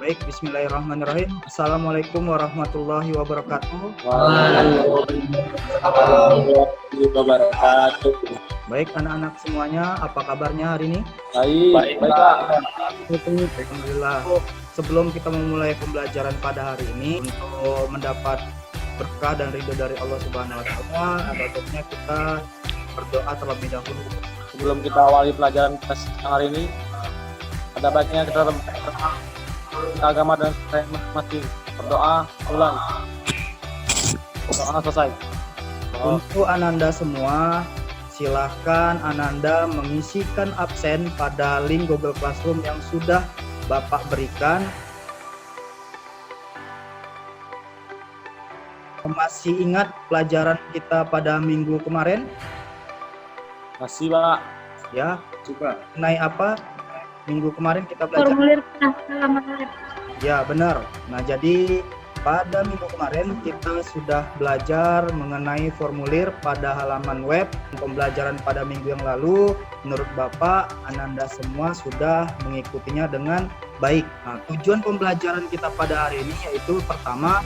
Baik, bismillahirrahmanirrahim. Assalamualaikum warahmatullahi wabarakatuh. Warahmatullahi wabarakatuh. Baik, anak-anak semuanya, apa kabarnya hari ini? Baik, Pak. Alhamdulillah. Sebelum kita memulai pembelajaran pada hari ini, untuk mendapat berkah dan ridho dari Allah Subhanahu wa Ta'ala, ada baiknya kita berdoa terlebih dahulu. Sebelum kita awali pelajaran hari ini, ada baiknya kita agama dan saya masih berdoa ulang. Doa selesai. Untuk Ananda semua, silahkan Ananda mengisikan absen pada link Google Classroom yang sudah Bapak berikan. Masih ingat pelajaran kita pada minggu kemarin? Masih, Pak. Ya, juga. Mengenai apa? Minggu kemarin kita belajar Formulir halaman web. Ya, benar. Nah, jadi pada minggu kemarin kita sudah belajar mengenai formulir pada halaman web. Pembelajaran pada minggu yang lalu, menurut Bapak, Ananda semua sudah mengikutinya dengan baik. Nah, tujuan pembelajaran kita pada hari ini yaitu pertama,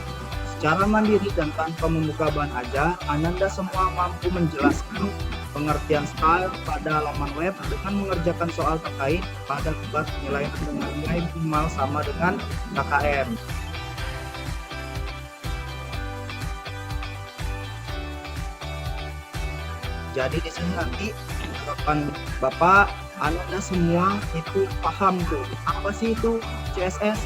secara mandiri dan tanpa membuka bahan ajar, Ananda semua mampu menjelaskan pengertian style pada halaman web dengan mengerjakan soal terkait pada tugas penilaian dengan nilai minimal sama dengan KKM. Jadi di sini nanti harapan Bapak, Ananda semua itu paham tuh apa sih itu CSS,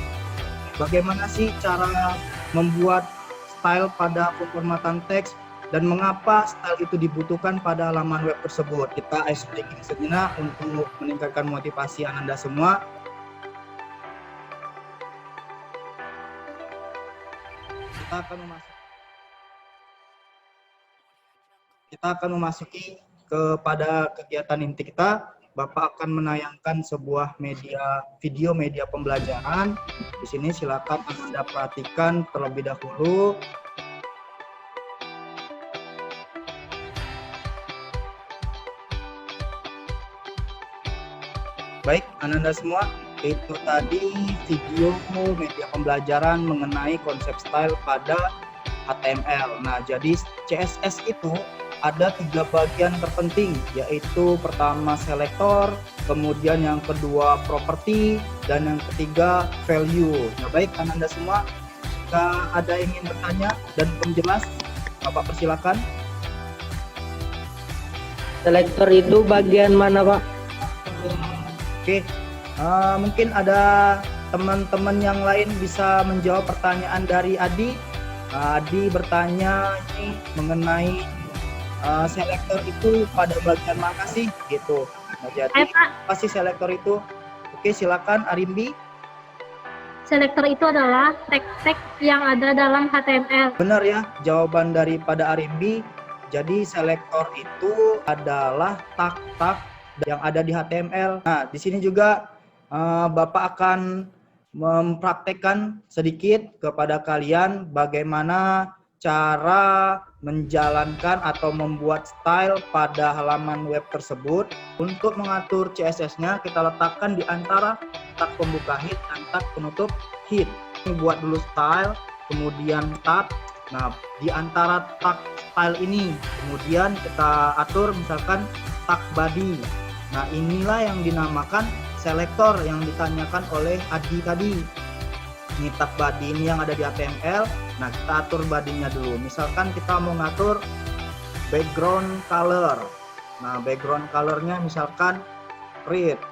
bagaimana sih cara membuat style pada pemformatan teks, dan mengapa style itu dibutuhkan pada halaman web tersebut. Kita ice breaking sejenak untuk meningkatkan motivasi Ananda semua. Kita akan memasuki kepada kegiatan inti kita. Bapak akan menayangkan sebuah video media pembelajaran. Di sini silakan Anda perhatikan terlebih dahulu. Baik, Ananda semua, itu tadi video media pembelajaran mengenai konsep style pada HTML. Nah, jadi CSS itu ada 3 bagian terpenting, yaitu pertama selektor, kemudian yang kedua properti, dan yang ketiga value. Nah, baik, Ananda semua, jika ada yang ingin bertanya dan belum jelas, Bapak persilakan. Selektor itu bagian mana, Pak? Oke, mungkin ada teman-teman yang lain bisa menjawab pertanyaan dari Adi. Adi bertanya ini mengenai selektor itu pada bagian mana sih, gitu. Nah, jadi apa sih selektor itu? Oke, silakan Arimbi. Selektor itu adalah teks-teks yang ada dalam HTML. Benar ya, jawaban daripada Arimbi. Jadi selektor itu adalah tag-tag yang ada di HTML. Nah, di sini juga Bapak akan mempraktekkan sedikit kepada kalian bagaimana cara menjalankan atau membuat style pada halaman web tersebut. Untuk mengatur CSS-nya, kita letakkan di antara tag pembuka head dan tag penutup head. Ini buat dulu style, kemudian tag. Nah, di antara tag style ini, kemudian kita atur misalkan tag body. Nah, inilah yang dinamakan selektor yang ditanyakan oleh Adi tadi. Ini tag body ini yang ada di HTML. Nah, kita atur badinya dulu. Misalkan kita mau ngatur background color. Nah, background colornya misalkan red,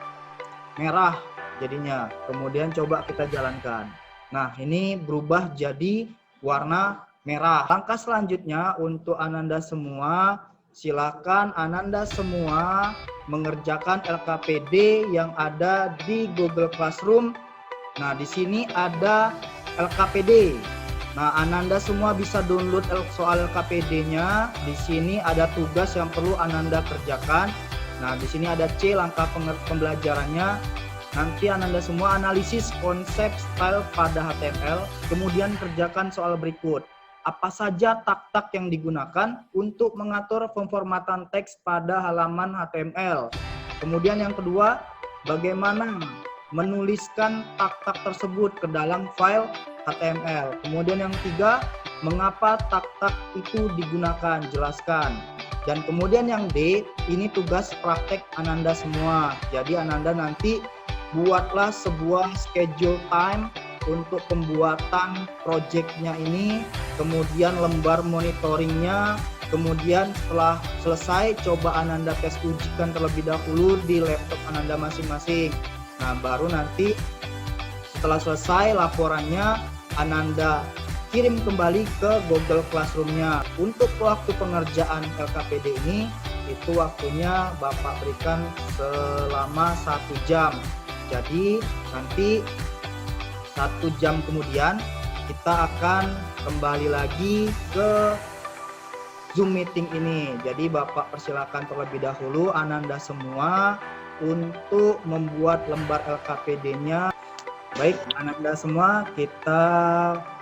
merah jadinya. Kemudian coba kita jalankan. Nah, ini berubah jadi warna merah. Langkah selanjutnya untuk Ananda semua, silakan Ananda semua mengerjakan LKPD yang ada di Google Classroom Nah, di sini ada LKPD. Nah, Ananda semua bisa download soal LKPD-nya. Di sini ada tugas yang perlu Ananda kerjakan. Nah, di sini ada C, langkah pembelajarannya. Nanti Ananda semua analisis konsep style pada HTML, kemudian kerjakan soal berikut. Apa saja tak-tak yang digunakan untuk mengatur pemformatan teks pada halaman HTML. Kemudian yang kedua, bagaimana menuliskan tak-tak tersebut ke dalam file HTML. Kemudian yang ketiga, mengapa tak-tak itu digunakan, jelaskan. Dan kemudian yang D, ini tugas praktek Ananda semua. Jadi Ananda nanti buatlah sebuah schedule time untuk pembuatan projectnya ini, kemudian lembar monitoringnya, kemudian setelah selesai coba Ananda tes ujikan terlebih dahulu di laptop Ananda masing-masing. Nah, baru nanti setelah selesai laporannya Ananda kirim kembali ke Google Classroom-nya. Untuk waktu pengerjaan LKPD ini, itu waktunya Bapak berikan selama 1 jam. Jadi nanti 1 jam kemudian kita akan kembali lagi ke Zoom meeting ini. Jadi Bapak persilakan terlebih dahulu Ananda semua untuk membuat lembar LKPD-nya. Baik, Ananda semua, kita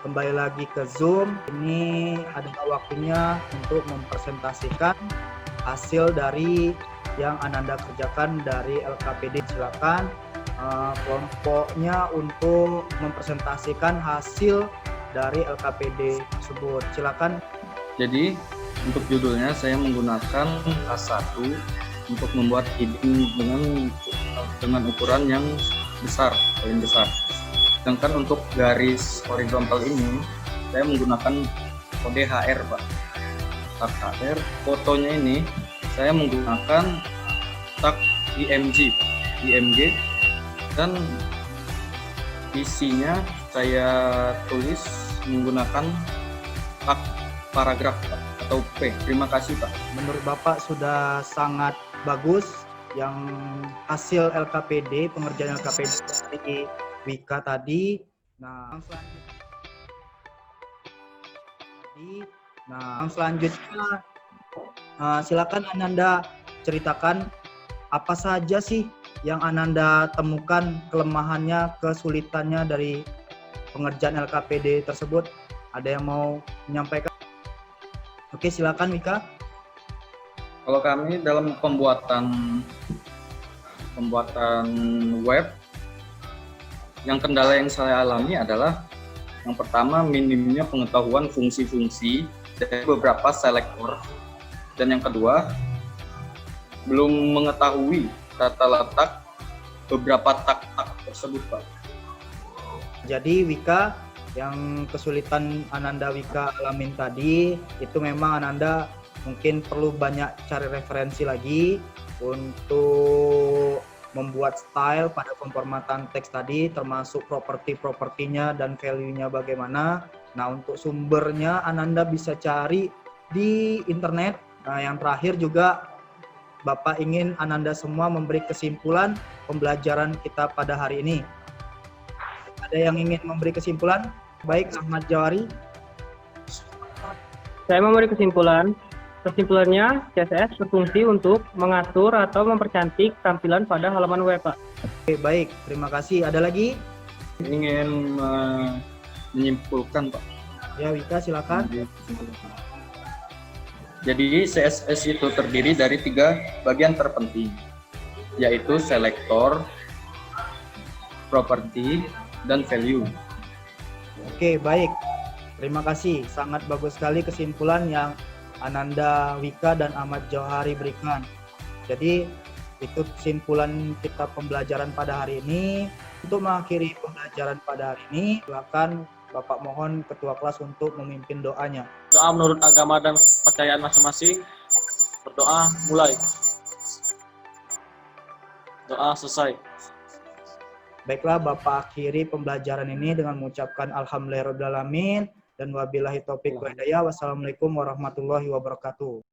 kembali lagi ke Zoom. Ini adalah waktunya untuk mempresentasikan hasil dari yang Ananda kerjakan dari LKPD. Silakan kelompoknya untuk mempresentasikan hasil dari LKPD tersebut. Silakan. Jadi untuk judulnya saya menggunakan A1 untuk membuat heading dengan ukuran yang besar, paling besar. Sedangkan untuk garis horizontal ini saya menggunakan kode HR, Pak. Tag HR. Fotonya ini saya menggunakan tag IMG, IMG, dan isinya saya tulis menggunakan tag paragraf, Pak, atau P. Terima kasih, Pak. Menurut Bapak sudah sangat bagus yang hasil LKPD, pengerjaan LKPD dari Wika tadi. Nah, selanjutnya silakan Ananda ceritakan apa saja sih yang Ananda temukan kelemahannya, kesulitannya dari pengerjaan LKPD tersebut. Ada yang mau menyampaikan? Oke, silakan Wika. Kalau kami dalam pembuatan web, yang kendala yang saya alami adalah yang pertama minimnya pengetahuan fungsi-fungsi dari beberapa selektor, dan yang kedua belum mengetahui tata letak beberapa tak-tak tersebut, Pak. Jadi Wika, yang kesulitan Ananda Wika alamin tadi itu memang Ananda mungkin perlu banyak cari referensi lagi untuk membuat style pada pemformatan teks tadi, termasuk properti-propertinya dan value-nya bagaimana. Nah, untuk sumbernya Ananda bisa cari di internet. Nah, yang terakhir juga Bapak ingin Ananda semua memberi kesimpulan pembelajaran kita pada hari ini. Ada yang ingin memberi kesimpulan? Baik, Ahmad Jawari. Saya memberi kesimpulan. Kesimpulannya, CSS berfungsi untuk mengatur atau mempercantik tampilan pada halaman web, Pak. Oke, baik. Terima kasih. Ada lagi? Ingin menyimpulkan, Pak. Ya, Wika, silakan. Jadi CSS itu terdiri dari 3 bagian terpenting, yaitu selektor, properti, dan value. Oke, baik. Terima kasih. Sangat bagus sekali kesimpulan yang Ananda Wika dan Ahmad Jauhari berikan. Jadi itu kesimpulan kita pembelajaran pada hari ini. Untuk mengakhiri pembelajaran pada hari ini, silakan Bapak mohon ketua kelas untuk memimpin doanya. Doa menurut agama dan kepercayaan masing-masing. Berdoa mulai. Doa selesai. Baiklah, Bapak akhiri pembelajaran ini dengan mengucapkan alhamdulillahirabbil alamin dan wabillahi taufik wa hidayah. Wassalamualaikum warahmatullahi wabarakatuh.